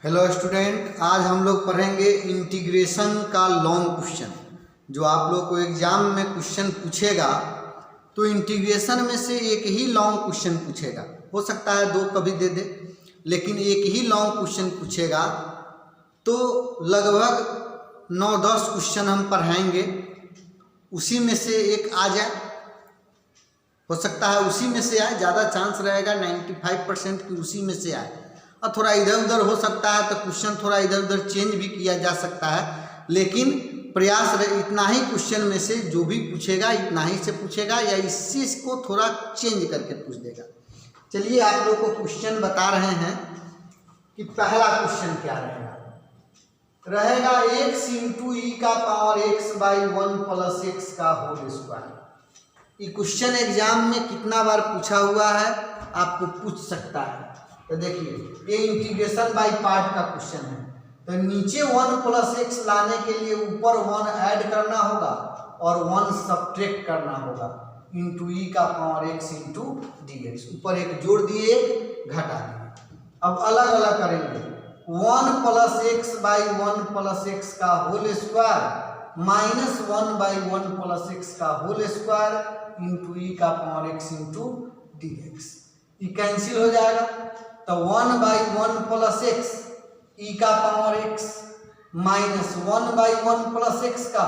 Hello student, आज हम लोग पढ़ेंगे इंटीग्रेशन का लॉन्ग क्वेश्चन। जो आप लोग को एग्जाम में क्वेश्चन पूछेगा तो इंटीग्रेशन में से एक ही लॉन्ग क्वेश्चन पूछेगा। हो सकता है दो कभी दे दे, लेकिन एक ही लॉन्ग क्वेश्चन पूछेगा। तो लगभग 9-10 क्वेश्चन हम पढ़ाएंगे, उसी में से एक आ जाए। हो सकता है उसी में से आए, ज़्यादा चांस रहेगा 95% कि उसी में से आए। और थोड़ा इधर उधर हो सकता है तो क्वेश्चन थोड़ा इधर उधर चेंज भी किया जा सकता है, लेकिन प्रयास इतना ही क्वेश्चन में से जो भी पूछेगा इतना ही से पूछेगा या इसी को थोड़ा चेंज करके पूछ देगा। चलिए आप लोग को क्वेश्चन बता रहे हैं कि पहला क्वेश्चन क्या रहेगा x इंटू ई का power x by 1 plus x का होल स्क्वायर। ये क्वेश्चन एग्जाम में कितना बार पूछा हुआ है आपको पूछ सकता है। तो देखिए ये इंटीग्रेशन बाय पार्ट का क्वेश्चन है, तो नीचे 1 प्लस एक्स लाने के लिए ऊपर 1 ऐड करना होगा और 1 सब्ट्रैक्ट करना होगा इंटू ई का power x into D x. ऊपर एक जोड़ दिए एक घटा दिए। अब अलग अलग करेंगे। 1 plus x by 1 plus x का whole square minus 1 by 1 plus x का होल स्क्वायर इंटू ई का power x into D x. ये कैंसिल हो जाएगा, तो 1 बाई 1 प्लस एक्स ई का power x minus 1 by 1 plus x का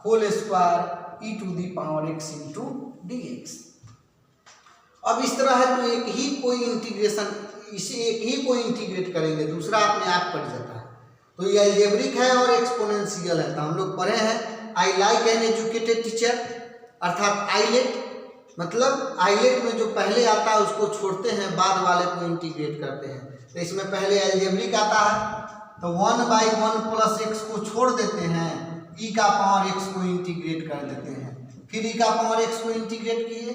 whole square e to the power x into D x. अब इस तरह है तो एक ही कोई इंटीग्रेशन, इसे एक ही कोई इंटीग्रेट करेंगे, दूसरा अपने आप कट जाता है। तो ये अलजेब्रिक है और एक्सपोनेंशियल है। तो हम लोग पढ़े हैं I like an educated teacher, अर्थात आईलेट, मतलब आईलेट में जो पहले आता है उसको छोड़ते हैं, बाद वाले को इंटीग्रेट करते हैं। तो इसमें पहले अलजेब्रिक आता है, तो 1 बाई 1 प्लस एक्स को छोड़ देते हैं, ई का पावर एक्स को इंटीग्रेट कर देते हैं। फिर ई का पावर एक्स को इंटीग्रेट किए,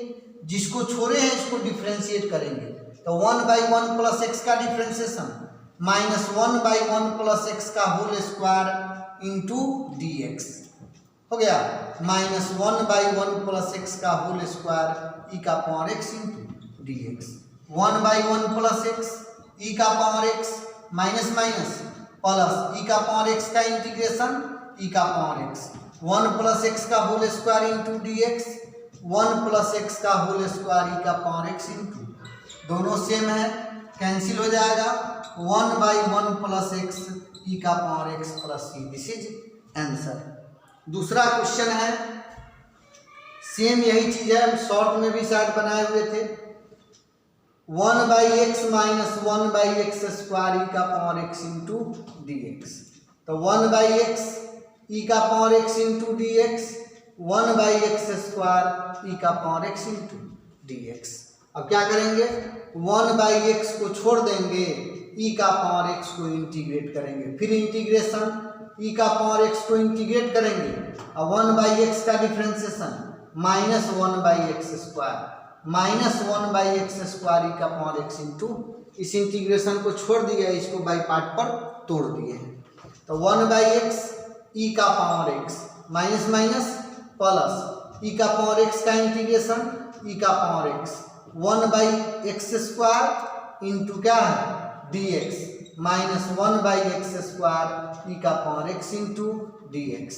जिसको छोड़े हैं इसको डिफ्रेंशिएट करेंगे। तो 1 बाई 1 प्लस एक्स का differentiation minus 1 by 1 plus x का whole square into D x हो गया, माइनस 1 बाई 1 प्लस एक्स का होल स्क्वायर ई का power x into D x. 1 by 1 plus x ई का power x minus minus plus e का power x का integration e का power x 1 plus x का whole square into D x, 1 plus x का whole square ई का power x into, दोनों same है, cancel हो जाएगा। 1 बाई 1 प्लस एक्स ई का power X plus C, this is answer. दूसरा क्वेश्चन है, सेम यही चीज है, हम शॉर्ट में भी शायद बनाए हुए थे। 1 by x minus 1 by x square ई का power x into D x. तो 1 बाई एक्स ई का power x into D x, 1 by x square ई का power x into D x. अब क्या करेंगे, 1 बाई एक्स को छोड़ देंगे, ई का पावर एक्स को इंटीग्रेट करेंगे, फिर इंटीग्रेशन ई का पावर एक्स को इंटीग्रेट करेंगे और 1 बाई एक्स का differentiation minus 1 by x square minus 1 by x square ई का पावर एक्स इंटू, इस इंटीग्रेशन को छोड़ दिया, इसको बाई पार्ट पर तोड़ दिए हैं। तो 1 बाई एक्स ई का power x minus minus plus e का पावर एक्स का इंटीग्रेशन ई का power x 1 by x square into क्या है d x minus 1 by x square ई का power x into D x.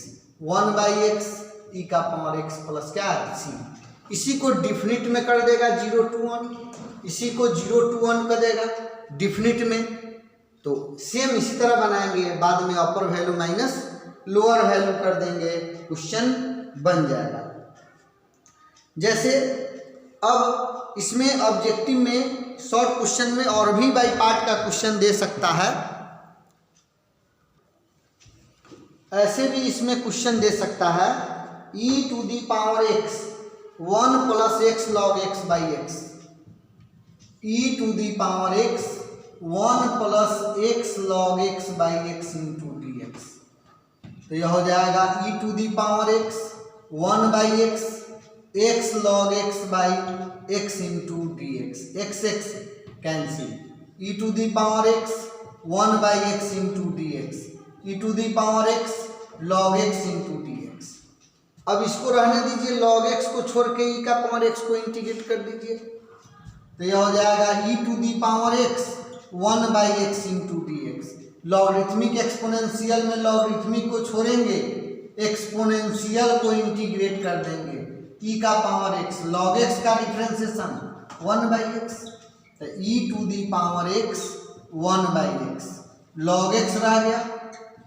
1 by x ई का power X plus क्या है सी। इसी को डिफिनिट में कर देगा 0 to 1, इसी को 0 to 1 कर देगा डिफिनिट में। तो सेम इसी तरह बनाएंगे, बाद में अपर वैल्यू माइनस लोअर वैल्यू कर देंगे, क्वेश्चन बन जाएगा। जैसे अब इसमें ऑब्जेक्टिव में शॉर्ट क्वेश्चन में और भी बाई पार्ट का क्वेश्चन दे सकता है, ऐसे भी इसमें क्वेश्चन दे सकता है। E to the power x 1 plus x log x by x, E to the power x 1 plus x log x by x into D x. तो यह हो जाएगा e to the power x 1 by x x log x by x into D x, x x cancel, e to the power x 1 by x into D X, E to the power x log X into D x. अब इसको रहने दीजिए, log x को छोड़ के ई का power x को integrate कर दीजिए, तो यह हो जाएगा e to the power x 1 by x into D x. Logarithmic exponential में लॉगरिथमिक को छोड़ेंगे, एक्सपोनेंशियल को इंटीग्रेट कर देंगे। ई का पावर एक्स, लॉग एक्स का डिफ्रेंसिएशन 1/x, तो e to the power x 1/x, log x रह गया।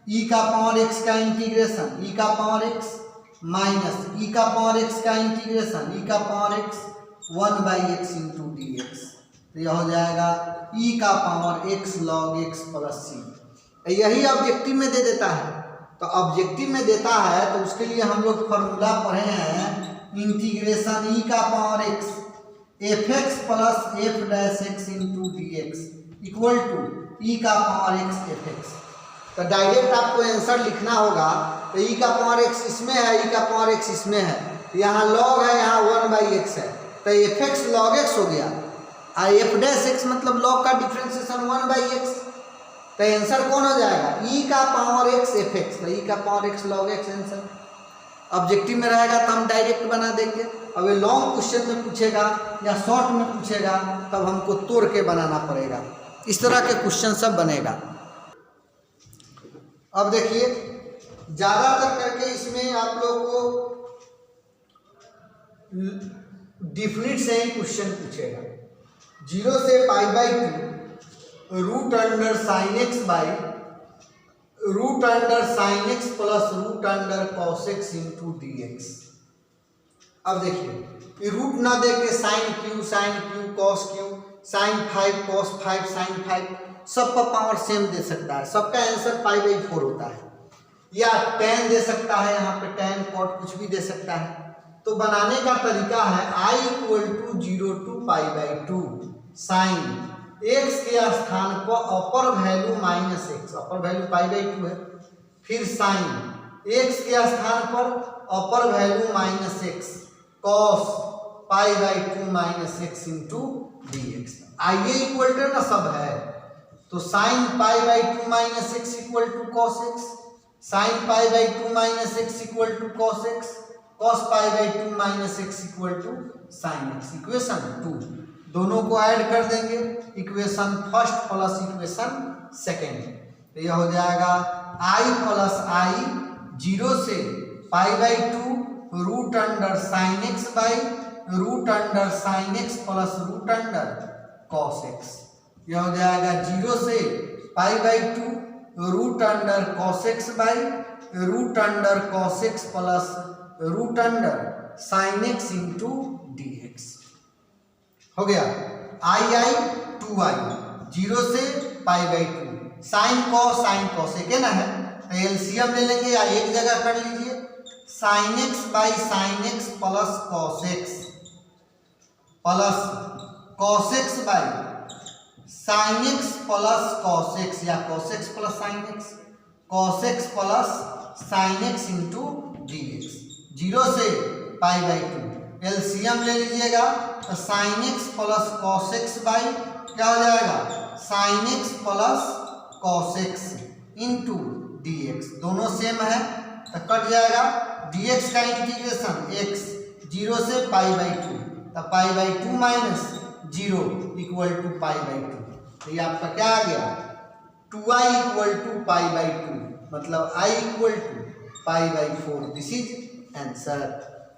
ई का पावर एक्स का इंटीग्रेशन, ई का पावर एक्स माइनस ई का पावर एक्स का इंटीग्रेशन, ई का power x 1/x into D x, तो यह हो जाएगा ई का power x log x plus c. यही ऑब्जेक्टिव में दे देता है, तो ऑब्जेक्टिव में देता है तो उसके लिए हम लोग फॉर्मूला पढ़े हैं इंटीग्रेशन ई का power x f x plus f dash x into D x equal to e का पावर एक्स एफ एक्स। तो डायरेक्ट आपको आंसर लिखना होगा, तो ई का पावर एक्स इसमें है, ई का पावर एक्स इसमें है, यहाँ लॉग है, यहाँ 1/x है, तो एफ एक्स लॉग एक्स हो गया, और एफ डैश एक्स मतलब लॉग का डिफ्रेंसिएशन 1/x, तो आंसर कौन हो जाएगा ई का पावर एक्स एफ एक्स, तो ई का power x log x answer. Objective में रहेगा तो हम डायरेक्ट बना देंगे, अब ये लॉन्ग क्वेश्चन में पूछेगा या शॉर्ट में पूछेगा तब हमको तोड़ के बनाना पड़ेगा। इस तरह के क्वेश्चन सब बनेगा। अब देखिए ज़्यादातर करके इसमें आप लोग को डिफिनिट से ही क्वेश्चन पूछेगा। 0 से π/2 root under sine x by root under sine x plus root under cos x into D x. अब देखिए रूट ना दे के sine cube cos cube sine 5 cos 5 sine 5 सब पर पावर सेम दे सकता है, सबका आंसर π/4 होता है, या tan दे सकता है, यहाँ पे tan cot कुछ भी दे सकता है। तो बनाने का तरीका है i = 0 to π/2 साइन x के स्थान पर upper value -x, upper value π/2 है, फिर साइन x के स्थान पर upper value -x cos π/2 -x into dx। आइए इक्वल टू ना सब है, तो sine π/2 -x equal to cos x, sine π/2 -x equal to cos x, cos π/2 -x equal to sine x। Equation 2 दोनों को ऐड कर देंगे, equation first plus equation second, तो यह हो जाएगा i प्लस i 0 से π/2 root under sine x by root under sine x plus root under cos x. यह हो जाएगा 0 से π/2 root under cos x by root under cos x plus root under sine x into D x. हो गया i 2i 0 से π/2 sine cos एक है ना है, तो एलसीएम ले लेंगे या एक जगह कर लीजिए, sine x by sine x plus cos x plus cos x by sine x plus cos x या cos x plus sine x, cos x plus sine x into D x. 0 से π/2 LCM ले लीजिएगा, तो sine x plus cos x by क्या हो जाएगा sine x plus cos x into D x, दोनों same है तो कट जाएगा। डी एक्स का इंटीग्रेशन x 0 से π/2, तो π/2 माइनस 0 इक्वल टू π/2, तो ये आपका क्या आ गया 2i = π/2, मतलब i = π/4। This is answer.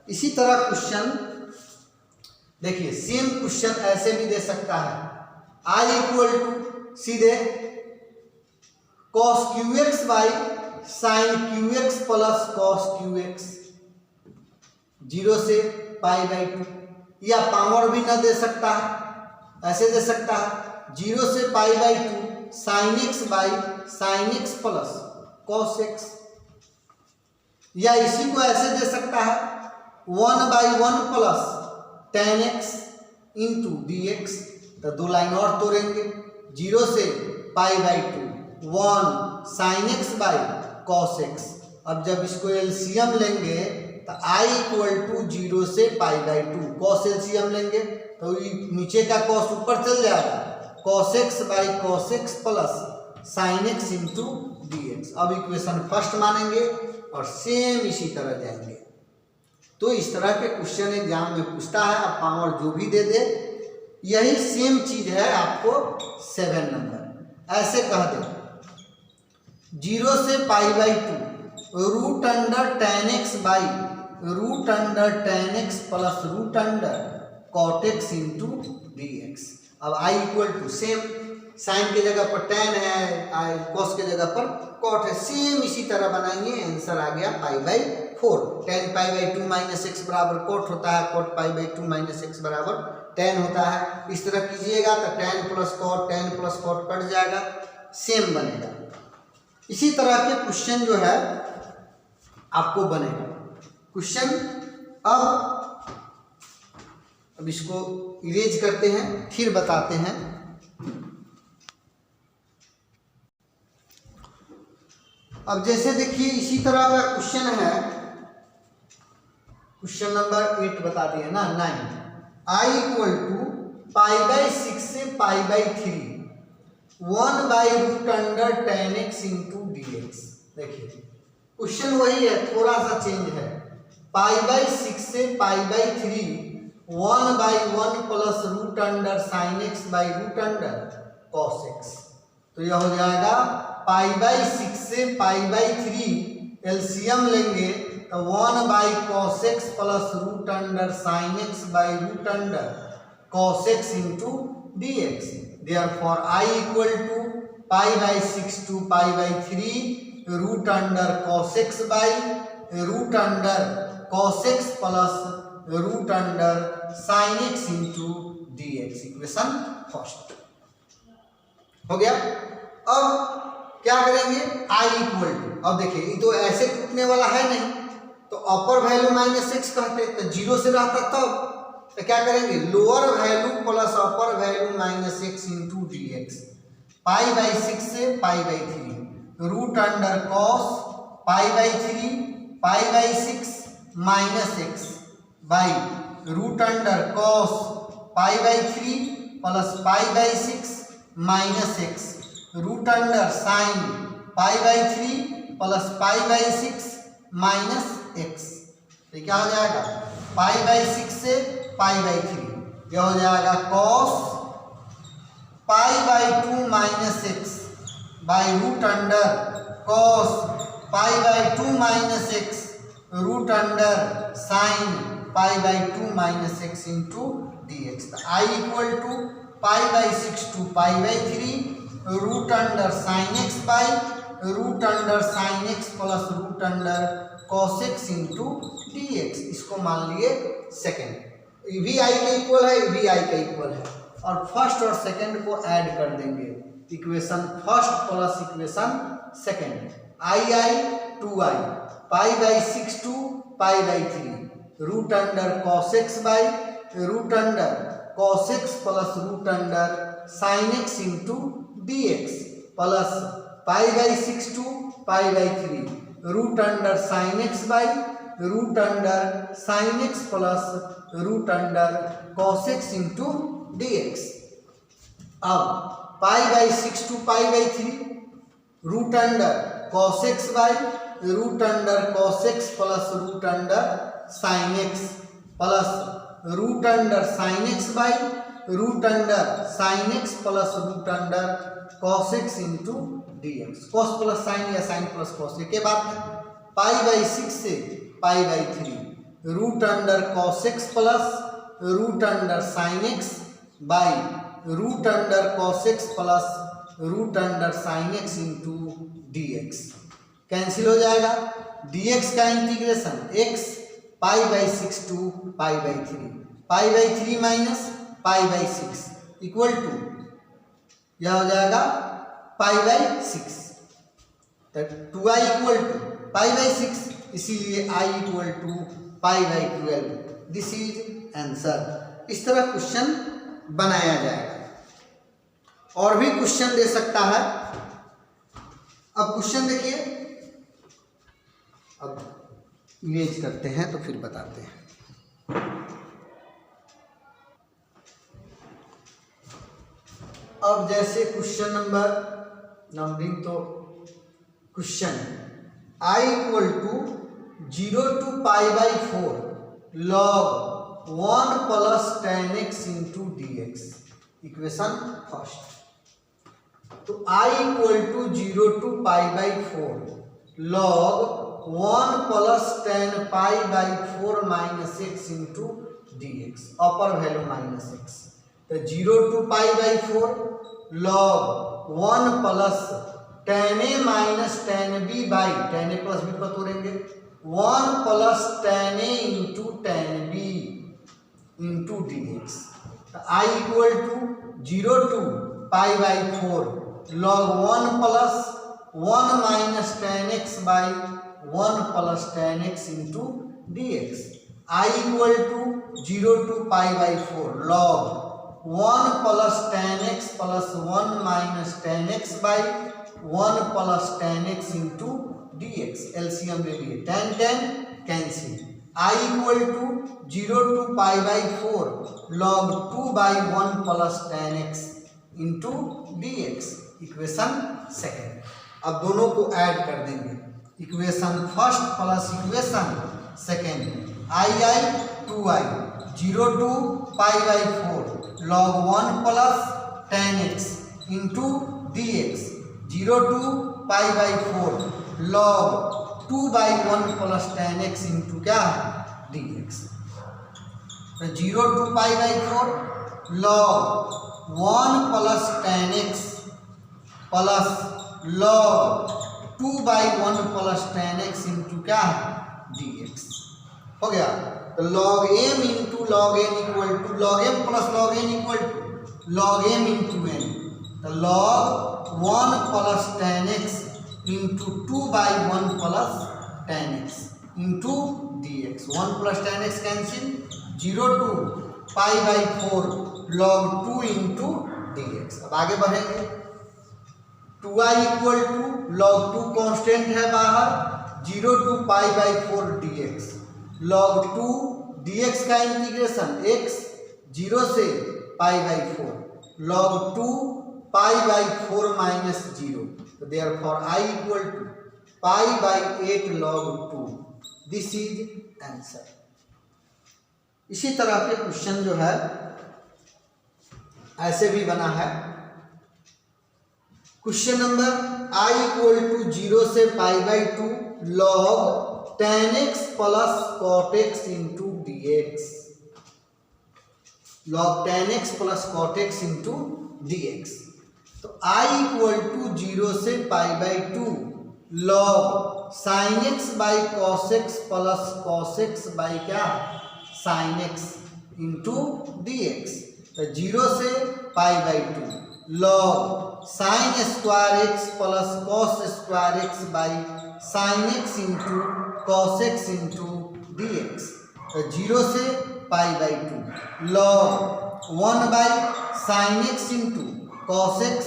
इसी तरह क्वेश्चन देखिए, सेम क्वेश्चन ऐसे भी दे सकता है, i = सीधे cos qx by sine qx plus cos qx 0 से π/2, या पावर भी ना दे सकता है, ऐसे दे सकता है 0 से π/2 sine x by sine x plus cos x, या इसी को ऐसे दे सकता है 1/1 plus tan x into dx। तो दो लाइन और तोड़ेंगे, 0 से π/2 1 sine x by cos x। अब जब इसको एलसीएम लेंगे तो i = 0 से π/2, cos एलसीएम लेंगे तो नीचे का cos ऊपर चल जाएगा, cos x by cos x plus sign x into dx। अब इक्वेशन फर्स्ट मानेंगे और सेम इसी तरह जाएंगे। तो इस तरह के क्वेश्चन एग्जाम में पूछता है, अब पावर जो भी दे दे यही सेम चीज है आपको 7 नंबर ऐसे कह दे। 0 से π/2 root under tan x by root under tan x plus root under cot x into D x. अब i equal to same, sine के जगह पर tan है, cos के जगह पर cot है, सेम इसी तरह बनाएंगे। आंसर आ गया π/4। tan π/2 माइनस एक्स बराबर cot होता है, cot π/2 माइनस एक्स बराबर tan होता है। इस तरह कीजिएगा तो tan प्लस cot कट जाएगा, सेम बनेगा। इसी तरह के क्वेश्चन जो है आपको बनेगा। क्वेश्चन अब इसको इरेज करते हैं, फिर बताते हैं। अब जैसे देखिए इसी तरह का क्वेश्चन है, क्वेश्चन नंबर 8 बता दिए ना, 9। i इक्वल टू π/6 से π/3 1/रूट under tan x into D x. देखिए क्वेश्चन वही है, थोड़ा सा चेंज है। π/6 से π/3 1/1 plus root under sine x by root under cos X. तो यह हो जाएगा π/6 से π/3 एलसीएम लेंगे तो 1/cos x plus root under sine x by root under cos x into D x. Therefore I equal to π/6 to π/3 root under cos x by root under cos x plus root under sine x into D x. Equation first हो गया। अब क्या करेंगे, i equal to, अब देखिए ये तो ऐसे टूटने वाला है नहीं, तो अपर वैल्यू माइनस एक्स कहते तो 0 से रहता तब, तो क्या करेंगे lower value plus upper value minus x into D x. π/6 से π/3 root under cos π/3 π/6 minus x by root under cos π/3 plus π/6 minus x root under sine π/3 plus π/6 minus x. तो क्या हो जाएगा π/6 से π/3, यह हो जाएगा cos π/2 minus x by root under cos π/2 minus x root under sine π/2 minus x into D x. i equal to π/6 to π/3 root under sine x by root under sine x plus root under cos x into D x. इसको मान लिए second, भी आई के equal है, भी आई के equal है, और फर्स्ट और सेकेंड को ऐड कर देंगे। Equation first plus equation second, i 2i π/6 to π/3 root under cos x by root under cos x plus root under sine x into D x plus π/6 to π/3 root under sine x by root under sine x plus root under cos x into D x. अब π/6 to π/3 root under cos x by root under cos x plus root under sine x plus root under sine x by root under sine x plus root under cos x into D x. Cos plus sine या sine plus cos के बात है। π/6 से π/3 root under cos x plus root under sine x by root under cos x plus root under sine x into D x. Cancel हो जाएगा, dx का integration x π/6 to π/3 π/3 minus π/6 equal to यह हो जाएगा π/6। तो 2i इक्वल टू π/6, इसीलिए i equal to π/12। This is answer. इस तरह क्वेश्चन बनाया जाएगा। और भी क्वेश्चन दे सकता है। अब क्वेश्चन देखिए, अब इमेज करते हैं तो फिर बताते हैं। अब जैसे क्वेश्चन नंबर नंबरिंग, तो question i equal to 0 to π/4 log 1 plus tan x into D x. Equation first, तो I equal to 0 to π/4 log 1 plus tan π/4 minus x into dx, upper value minus x। तो 0 to π/4 log 1 plus tan a minus tan b by tan a plus b पर तोड़ेंगे 1 plus tan a into tan b into dx। I equal to 0 to π/4 log 1 plus 1 minus tan x by 1 plus tan x into dx। I equal to 0 to π/4 log 1 plus tan x plus 1 minus tan x by 1 plus tan x into dx। LCM ले लिए, tan cancel. I equal to 0 to π/4 log 2 by 1 plus tan x into dx। Equation second. अब दोनों को add कर देंगे, equation first plus equation second. I 2i 0 to π/4 log 1 plus tan x into dx 0 to π/4 log 2 by 1 plus tan x into क्या dx। तो 0 to π/4 log 1 plus tan x plus log 2 by 1 plus tan x into क्या dx हो गया। तो log m into log n equal to log m plus log n equal to log m into n। तो log 1 plus tan x into 2 by 1 plus tan x into dx। 1 plus tan x cancel, 0 to π/4 log 2 into dx। अब आगे बढ़ेंगे, 2i equal to log 2 constant है बाहर, 0 to π/4 dx log 2 dx का integration x 0 से π/4 log 2 π/4 minus 0। तो therefore I equal to π/8 log 2। This is answer. इसी तरह के क्वेश्चन जो है ऐसे भी बना है। Question number I equal to 0 से π/2 log tan x plus cot x into dx log tan x plus cot x into dx। तो I इक्वल टू 0 से π/2 log sin x by cos x plus cos x by क्या sin x into dx। तो 0 से π/2 log sin square x plus cos square x by sin x into cos x into dx। तो 0 से π/2 log 1 by sin x into cos x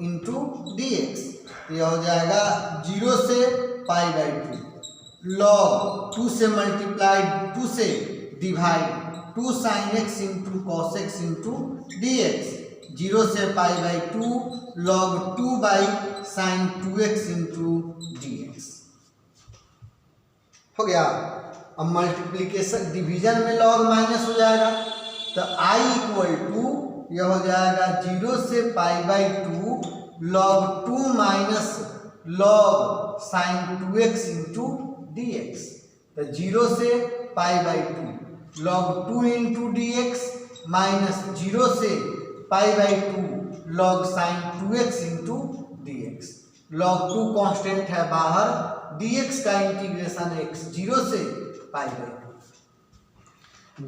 into dx। यह हो जाएगा 0 से π/2 log 2 से मल्टीप्लाइड 2 से divide 2 sin x into cos x into dx। 0 से π/2 log 2 by sin 2x into dx हो गया। अब मल्टीप्लीकेशन डिवीजन में log माइनस हो जाएगा। तो I इक्वल टू यह हो जाएगा 0 से π/2 log 2 minus log sin 2x into dx। तो 0 से π/2 log 2 इंटू dx माइनस 0 से π/2 log sin 2x into dx। log 2 constant है बाहर, dx का इंटीग्रेशन x 0 से π/2।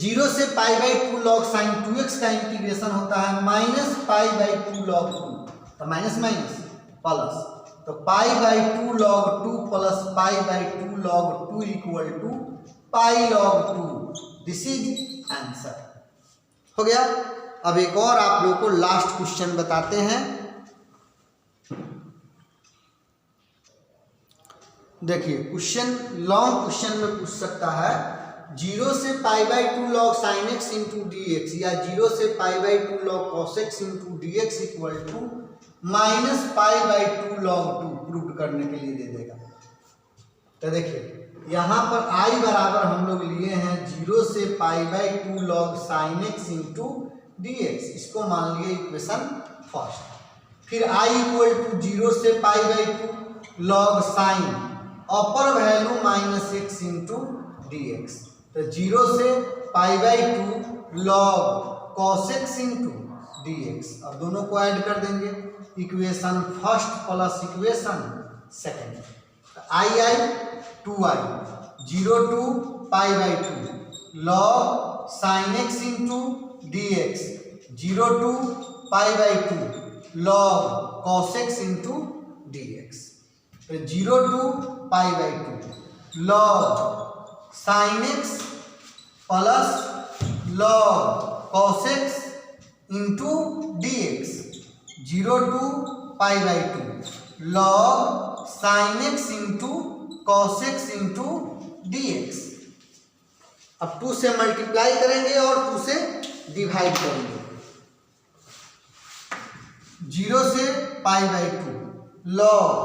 0 से π/2 log sin 2x का इंटीग्रेशन होता है माइनस π/2 log 2। तो माइनस माइनस प्लस, तो π/2 log 2 plus π/2 log 2 equal to pi log 2। This is answer हो गया। अब एक और आप लोगों को लास्ट क्वेश्चन बताते हैं। देखिए क्वेश्चन लॉन्ग क्वेश्चन में पूछ सकता है 0 से π/2 log sin x into dx या 0 से π/2 log cos x into dx equal to minus π/2 log 2 prove करने के लिए दे देगा। तो देखिए यहाँ पर I बराबर हम लोग लिए हैं 0 से π/2 log sin x into dx, इसको मान लिए इक्वेशन फर्स्ट। फिर i इक्वल टू 0 से π/2 log sine upper value -x into dx। तो 0 से π/2 log cos x into dx। अब दोनों को ऐड कर देंगे, equation first plus equation second. i 2i 0 to π/2 log sin x into dx 0 to π/2 log cos x into dx। 0 to π/2 log sin x plus log cos x into dx 0 to π/2 log sin x into cos x into dx। अब 2 से multiply करेंगे और 2 से divide करेंगे। 0 से π/2 log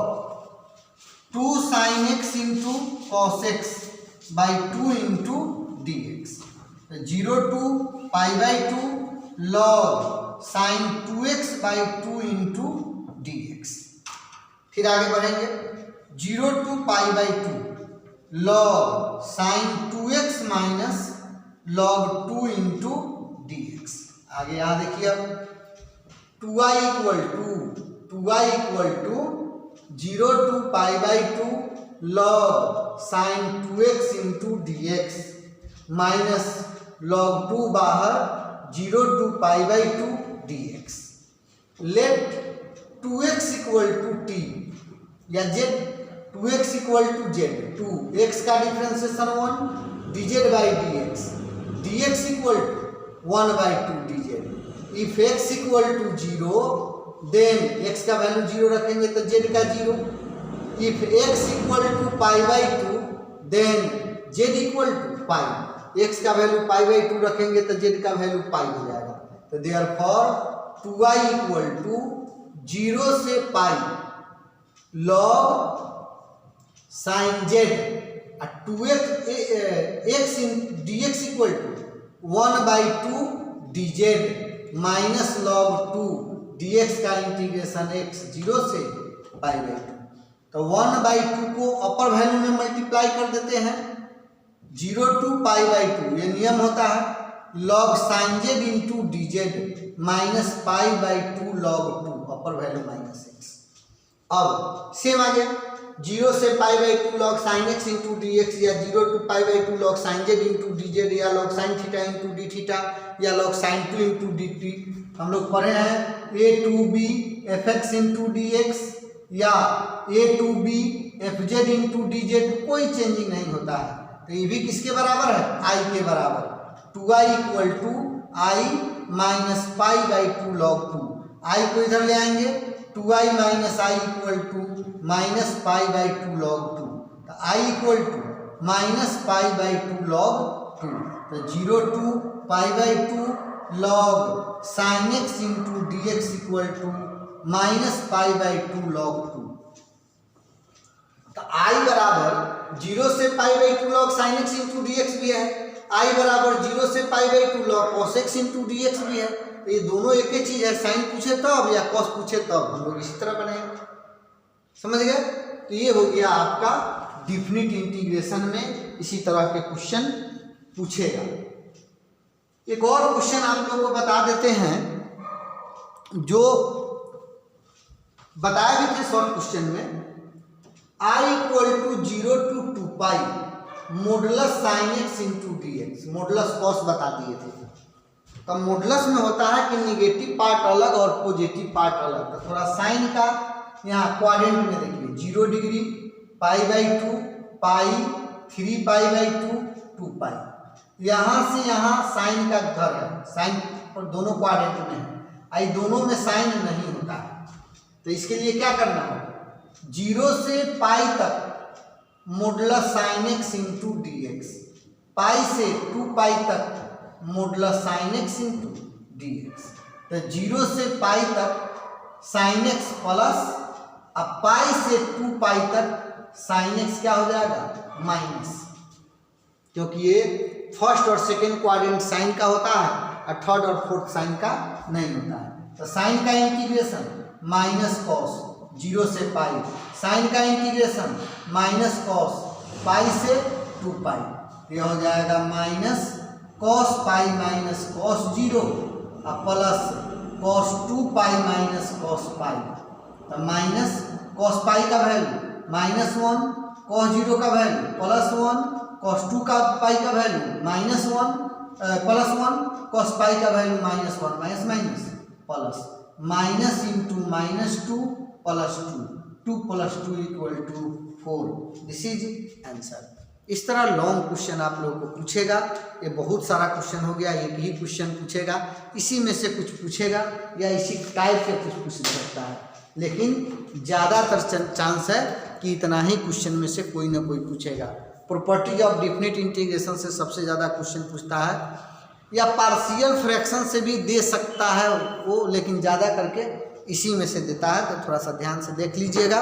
2 sin x into cos x by 2 into dx। 0 to π/2 log sin 2x by 2 into dx। फिर आगे बढ़ेंगे 0 to π/2 log sin 2x minus log 2 into dx। आगे यहाँ देखिए अब 2i equal to 0 to π/2 log sin 2x into dx minus log 2 बाहर 0 to π/2 dx। Let 2x equal to t या z 2x equal to z 2x का differentiation 1 dz by dx dx equal to 1/2 dz। If x equal to 0 then x का value 0 रखेंगे तो z का 0। If x equal to π/2 then z equal to pi. x का value π/2 रखेंगे तो z का value pi हो जाएगा। तो देयरफॉर 2i इक्वल टू 0 से pi log sin z 2x dx equal to 1/2 dz minus log 2 dx का इंटीग्रेशन x 0 से π/2। तो 1/2 को अपर वैल्यू में मल्टीप्लाई कर देते हैं 0 टू π/2। ये नियम होता है log sin z into dz minus π/2 log 2 upper value minus x। अब सेम आ गया 0 से π/2 log sin x into dx या 0 to π/2 log sin z into dz या log sin theta into d theta या log sin 2 इंटू dt। हम लोग पढ़े हैं a to b fx into dx या a to b fz into dz, कोई changing नहीं होता है। तो ये भी किसके बराबर है i के बराबर। 2i equal to i minus π/2 log 2। i को इधर ले आएंगे 2i minus i equal to minus π/2 log 2। तो i equal to minus π/2 log 2। तो 0 to π/2 log sin x into dx equal to minus π/2 log 2। तो i बराबर 0 से π/2 log sin x into dx भी है, i बराबर 0 से π/2 log cos x into dx भी है। तो ये दोनों एक ही चीज है, साइन पूछे तब या कॉस पूछे तब हम लोग इसी तरह बनाएंगे। समझ गए? तो ये हो गया आपका डिफिनिट इंटीग्रेशन में इसी तरह के क्वेश्चन पूछेगा। एक और क्वेश्चन आप लोगों को बता देते हैं जो बताया भी थे शॉर्ट क्वेश्चन में। i equal to 0 to 2 modulus sine x into D X. Modulus cos बता दिए थे। तो मॉडुलस में होता है कि निगेटिव पार्ट अलग और पॉजिटिव पार्ट अलग। तो थोड़ा साइन का यहाँ क्वाड्रेंट में देखिए 0 डिग्री π/2 पाई 3 π/2 2 पाई। यहाँ से यहाँ साइन का घर है, साइन और दोनों क्वाड्रेंट में है। आई दोनों में साइन नहीं होता है। तो इसके लिए क्या करना है 0 से पाई तक modulus sine x into D x, pi से 2 पाई तक modulus sine x into D x. तो 0 से पाई तक साइन एक्स प्लस अब पाई से 2 पाई तक साइन एक्स क्या हो जाएगा माइनस, क्योंकि ये फर्स्ट और सेकेंड क्वाड्रेंट साइन का होता है और थर्ड और फोर्थ साइन का नहीं होता है। तो साइन का इंटीग्रेशन माइनस कॉस, 0 से पाई। साइन का इंटीग्रेशन माइनस कॉस पाई से 2 पाई, ये हो जाएगा minus cos pi minus cos 0 और plus cos 2 pi minus cos pi. तो माइनस कॉस पाई का वैल्यू -1, कॉस 0 का वैल्यू +1, कॉस 2 का पाई का वैल्यू -1 +1, कॉस पाई का value -1 minus minus plus minus into -2 + 2, 2 + 2 = 4। This is answer. इस तरह लॉन्ग क्वेश्चन आप लोगों को पूछेगा। ये बहुत सारा क्वेश्चन हो गया, एक ही क्वेश्चन पूछेगा, इसी में से कुछ पूछेगा या इसी टाइप के कुछ पूछ सकता है, लेकिन ज़्यादातर चांस है कि इतना ही क्वेश्चन में से कोई ना कोई पूछेगा। प्रॉपर्टीज ऑफ डेफिनेट इंटीग्रेशन से सबसे ज़्यादा क्वेश्चन पूछता है, या पार्शियल फ्रैक्शन से भी दे सकता है वो, लेकिन ज़्यादा करके इसी में से देता है। तो थोड़ा सा ध्यान से देख लीजिएगा।